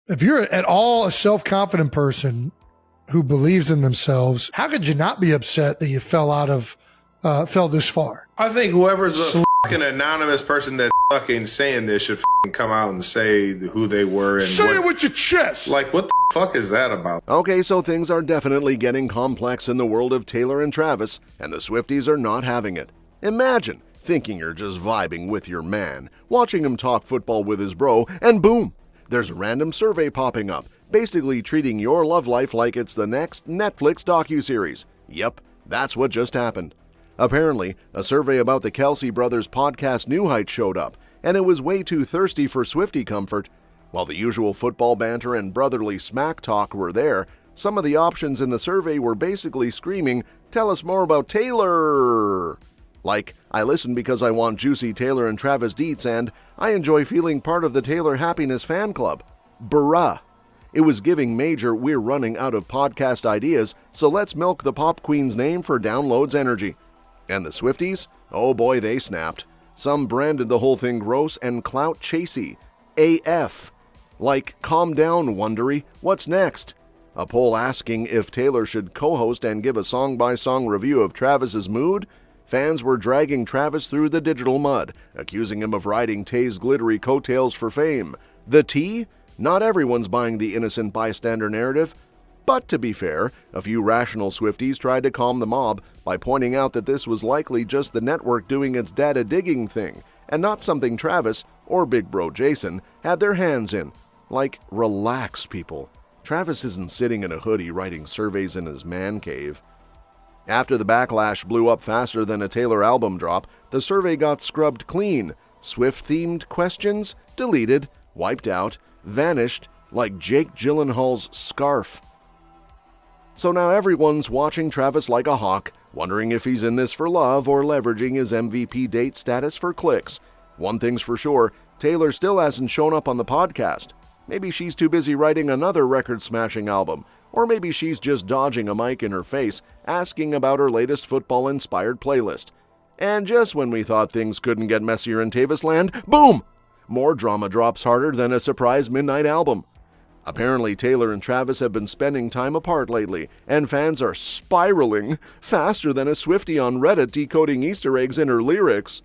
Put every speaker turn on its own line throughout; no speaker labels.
If you're at all a self-confident person who believes in themselves, how could you not be upset that you fell this far?
I think whoever's a fucking anonymous person that's fucking saying this should fucking come out and say who they were. And
say it with your chest.
Like, what the fuck is that about?
Okay, so things are definitely getting complex in the world of Taylor and Travis, and the Swifties are not having it. Imagine thinking you're just vibing with your man, watching him talk football with his bro, and boom, there's a random survey popping up, basically treating your love life like it's the next Netflix docuseries. Yep, that's what just happened. Apparently, a survey about the Kelce brothers' podcast New Heights showed up, and it was way too thirsty for Swiftie comfort. While the usual football banter and brotherly smack talk were there, some of the options in the survey were basically screaming, "Tell us more about Taylor!" Like, I listen because I want juicy Taylor and Travis deets, and I enjoy feeling part of the Taylor Happiness fan club. Bruh. It was giving major "we're running out of podcast ideas, so let's milk the pop queen's name for downloads energy." And the Swifties? Oh boy, they snapped. Some branded the whole thing gross and clout-chasey. AF. Like, calm down, Wondery. What's next? A poll asking if Taylor should co-host and give a song-by-song review of Travis's mood? Fans were dragging Travis through the digital mud, accusing him of riding Tay's glittery coattails for fame. The tea? Not everyone's buying the innocent bystander narrative. But to be fair, a few rational Swifties tried to calm the mob by pointing out that this was likely just the network doing its data digging thing, and not something Travis, or Big Bro Jason, had their hands in. Like, relax, people. Travis isn't sitting in a hoodie writing surveys in his man cave. After the backlash blew up faster than a Taylor album drop, the survey got scrubbed clean. Swift-themed questions? Deleted, wiped out, vanished, like Jake Gyllenhaal's scarf. So now everyone's watching Travis like a hawk, wondering if he's in this for love or leveraging his MVP date status for clicks. One thing's for sure, Taylor still hasn't shown up on the podcast. Maybe she's too busy writing another record-smashing album, or maybe she's just dodging a mic in her face, asking about her latest football-inspired playlist. And just when we thought things couldn't get messier in Tavis land, boom! More drama drops harder than a surprise midnight album. Apparently, Taylor and Travis have been spending time apart lately, and fans are spiraling faster than a Swiftie on Reddit decoding Easter eggs in her lyrics.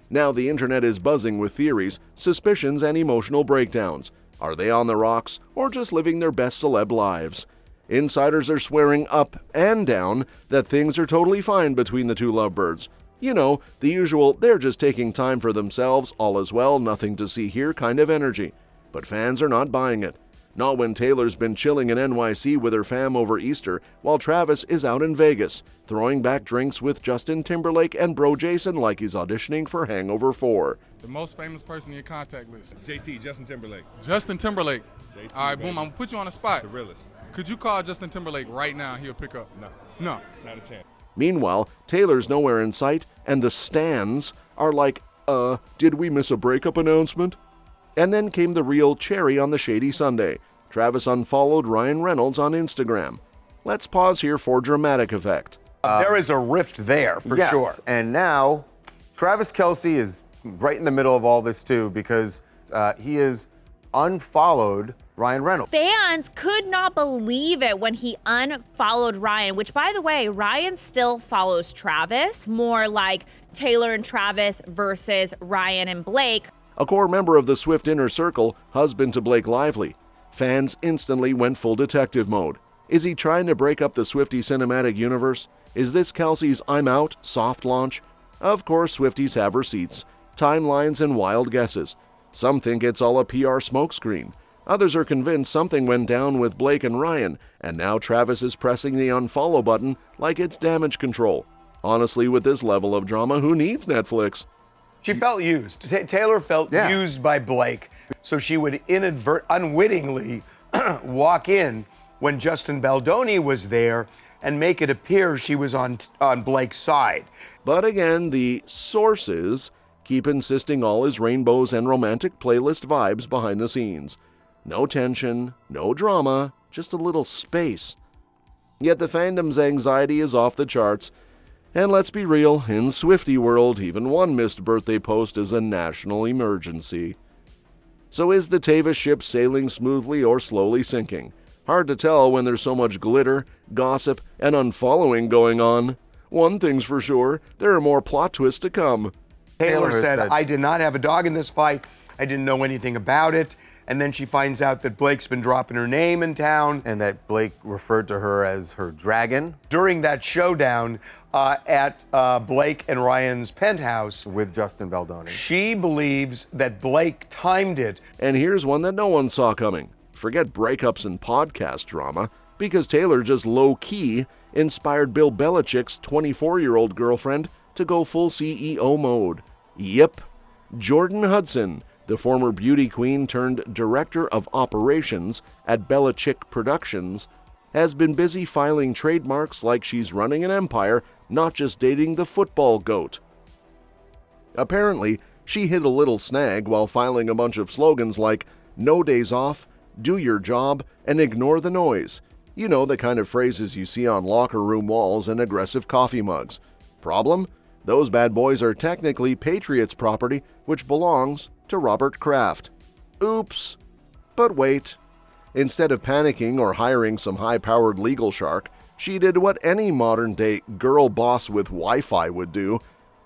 Now the internet is buzzing with theories, suspicions, and emotional breakdowns. Are they on the rocks, or just living their best celeb lives? Insiders are swearing up and down that things are totally fine between the two lovebirds. You know, the usual "they're just taking time for themselves, all is well, nothing to see here" kind of energy. But fans are not buying it. Not when Taylor's been chilling in NYC with her fam over Easter, while Travis is out in Vegas, throwing back drinks with Justin Timberlake and Bro Jason like he's auditioning for Hangover 4.
The most famous person in your contact list.
JT, Justin Timberlake.
Justin Timberlake.
JT,
all right,
baby.
boom, I'm gonna put you on the spot.
The realest.
Could you call Justin Timberlake right now? He'll pick up. No.
Not a chance.
Meanwhile, Taylor's nowhere in sight, and the stans are like, did we miss a breakup announcement? And then came the real cherry on the shady sundae. Travis unfollowed Ryan Reynolds on Instagram. Let's pause here for dramatic effect.
There is a rift there, for sure.
Yes, and now Travis Kelce is right in the middle of all this, too, because he has unfollowed Ryan Reynolds.
Fans could not believe it when he unfollowed Ryan, which, by the way, Ryan still follows Travis, more like Taylor and Travis versus Ryan and Blake.
A core member of the Swift inner circle, husband to Blake Lively. Fans instantly went full detective mode. Is he trying to break up the Swiftie cinematic universe? Is this Kelsey's "I'm out" soft launch? Of course, Swifties have receipts, timelines, and wild guesses. Some think it's all a PR smokescreen. Others are convinced something went down with Blake and Ryan, and now Travis is pressing the unfollow button like it's damage control. Honestly, with this level of drama, who needs Netflix?
She felt used. Taylor felt used by Blake, so she would unwittingly walk in when Justin Baldoni was there and make it appear she was on Blake's side.
But again, the sources keep insisting all is rainbows and romantic playlist vibes behind the scenes. No tension, no drama, just a little space. Yet the fandom's anxiety is off the charts. And let's be real, in Swiftie world, even one missed birthday post is a national emergency. So is the Tavis ship sailing smoothly or slowly sinking? Hard to tell when there's so much glitter, gossip, and unfollowing going on. One thing's for sure, there are more plot twists to come.
Taylor
Taylor
said,
said-
I did not have a dog in this fight. I didn't know anything about it. And then she finds out that Blake's been dropping her name in town.
And that Blake referred to her as her dragon
During that showdown at Blake and Ryan's penthouse,
with Justin Baldoni.
she believes that Blake timed it.
And here's one that no one saw coming. Forget breakups and podcast drama, because Taylor just low-key inspired Bill Belichick's 24-year-old girlfriend to go full CEO mode. Yep, Jordan Hudson, the former beauty queen turned director of operations at Belichick Productions, has been busy filing trademarks like she's running an empire, not just dating the football goat. Apparently, she hit a little snag while filing a bunch of slogans like "No days off," "Do your job," and "Ignore the noise." You know, the kind of phrases you see on locker room walls and aggressive coffee mugs. Problem? Those bad boys are technically Patriots property, which belongs to Robert Kraft. Oops. But wait. Instead of panicking or hiring some high-powered legal shark, she did what any modern-day girl boss with Wi-Fi would do.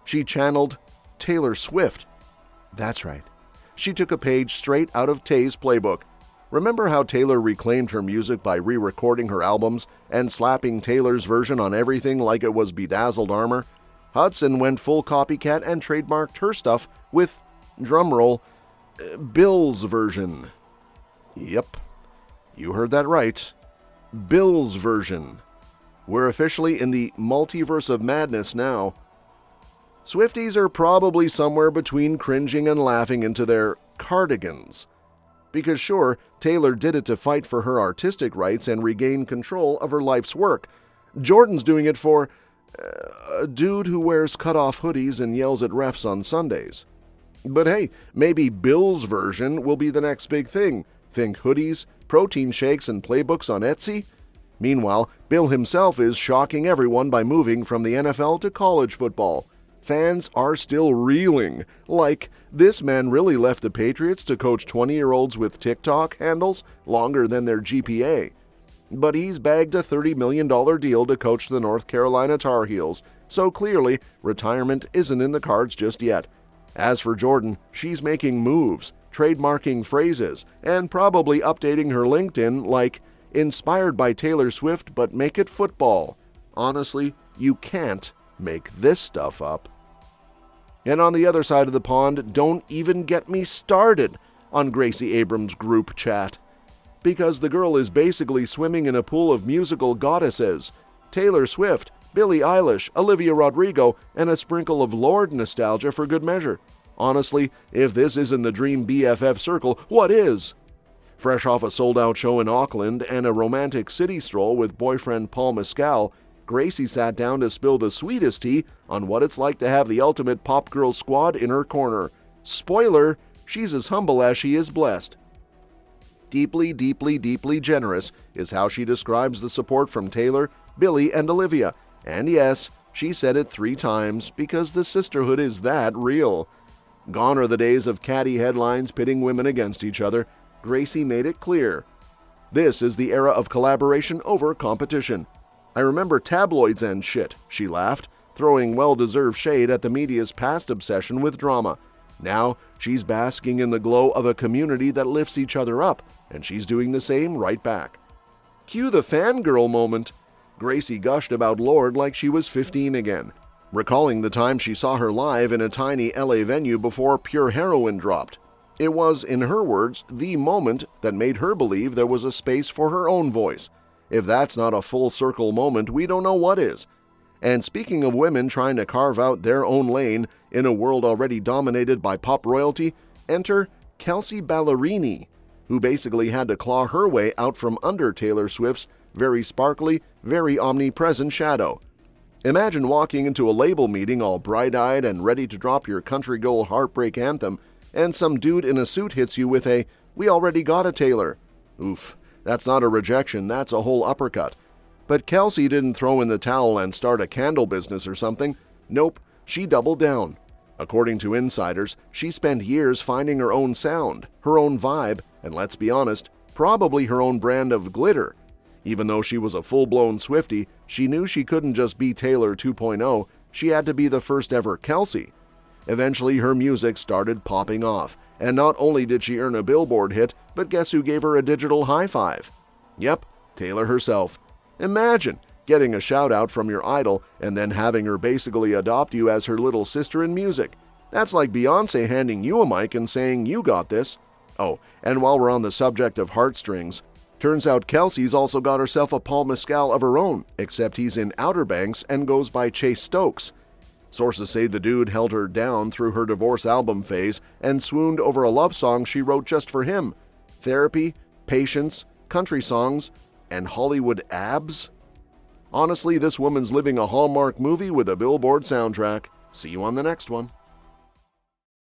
She channeled Taylor Swift. That's right. She took a page straight out of Tay's playbook. Remember how Taylor reclaimed her music by re-recording her albums and slapping Taylor's version on everything like it was bedazzled armor? Hudson went full copycat and trademarked her stuff with, drumroll, Bill's version. Yep, you heard that right. Bill's version. We're officially in the multiverse of madness now. Swifties are probably somewhere between cringing and laughing into their cardigans. Because sure, Taylor did it to fight for her artistic rights and regain control of her life's work. Jordan's doing it for a dude who wears cut-off hoodies and yells at refs on Sundays. But hey, maybe Bill's version will be the next big thing. Think hoodies, protein shakes, and playbooks on Etsy? Meanwhile, Bill himself is shocking everyone by moving from the NFL to college football. Fans are still reeling. Like, this man really left the Patriots to coach 20-year-olds with TikTok handles longer than their GPA. But he's bagged a $30 million deal to coach the North Carolina Tar Heels, so clearly retirement isn't in the cards just yet. As for Jordan, she's making moves, trademarking phrases, and probably updating her LinkedIn like, "Inspired by Taylor Swift, but make it football." Honestly, you can't make this stuff up. And on the other side of the pond, don't even get me started on Gracie Abrams' group chat. Because the girl is basically swimming in a pool of musical goddesses. Taylor Swift, Billie Eilish, Olivia Rodrigo, and a sprinkle of Lorde nostalgia for good measure. Honestly, if this isn't the dream BFF circle, what is? Fresh off a sold-out show in Auckland and a romantic city stroll with boyfriend Paul Mescal, Gracie sat down to spill the sweetest tea on what it's like to have the ultimate pop girl squad in her corner. Spoiler, she's as humble as she is blessed. Deeply, deeply, deeply generous is how she describes the support from Taylor, Billie, and Olivia. And yes, she said it 3 times because the sisterhood is that real. Gone are the days of catty headlines pitting women against each other. Gracie made it clear. This is the era of collaboration over competition. I remember tabloids and shit, she laughed, throwing well-deserved shade at the media's past obsession with drama. Now, she's basking in the glow of a community that lifts each other up, and she's doing the same right back. Cue the fangirl moment. Gracie gushed about Lorde like she was 15 again, recalling the time she saw her live in a tiny LA venue before Pure Heroin dropped. It was, in her words, the moment that made her believe there was a space for her own voice. If that's not a full circle moment, we don't know what is. And speaking of women trying to carve out their own lane in a world already dominated by pop royalty, enter Kelsey Ballerini, who basically had to claw her way out from under Taylor Swift's very sparkly, very omnipresent shadow. Imagine walking into a label meeting all bright-eyed and ready to drop your country girl heartbreak anthem, and some dude in a suit hits you with a, "We already got a Taylor." Oof, that's not a rejection, that's a whole uppercut. But Kelsey didn't throw in the towel and start a candle business or something. Nope, she doubled down. According to insiders, she spent years finding her own sound, her own vibe, and let's be honest, probably her own brand of glitter. Even though she was a full-blown Swiftie, she knew she couldn't just be Taylor 2.0, she had to be the first ever Kelsey. Eventually, her music started popping off, and not only did she earn a Billboard hit, but guess who gave her a digital high five? Yep, Taylor herself. Imagine getting a shout-out from your idol and then having her basically adopt you as her little sister in music. That's like Beyonce handing you a mic and saying, "You got this." Oh, and while we're on the subject of heartstrings, turns out Kelsey's also got herself a Paul Mescal of her own, except he's in Outer Banks and goes by Chase Stokes. Sources say the dude held her down through her divorce album phase and swooned over a love song she wrote just for him. Therapy, patience, country songs, and Hollywood abs? Honestly, this woman's living a Hallmark movie with a Billboard soundtrack. See you on the next one.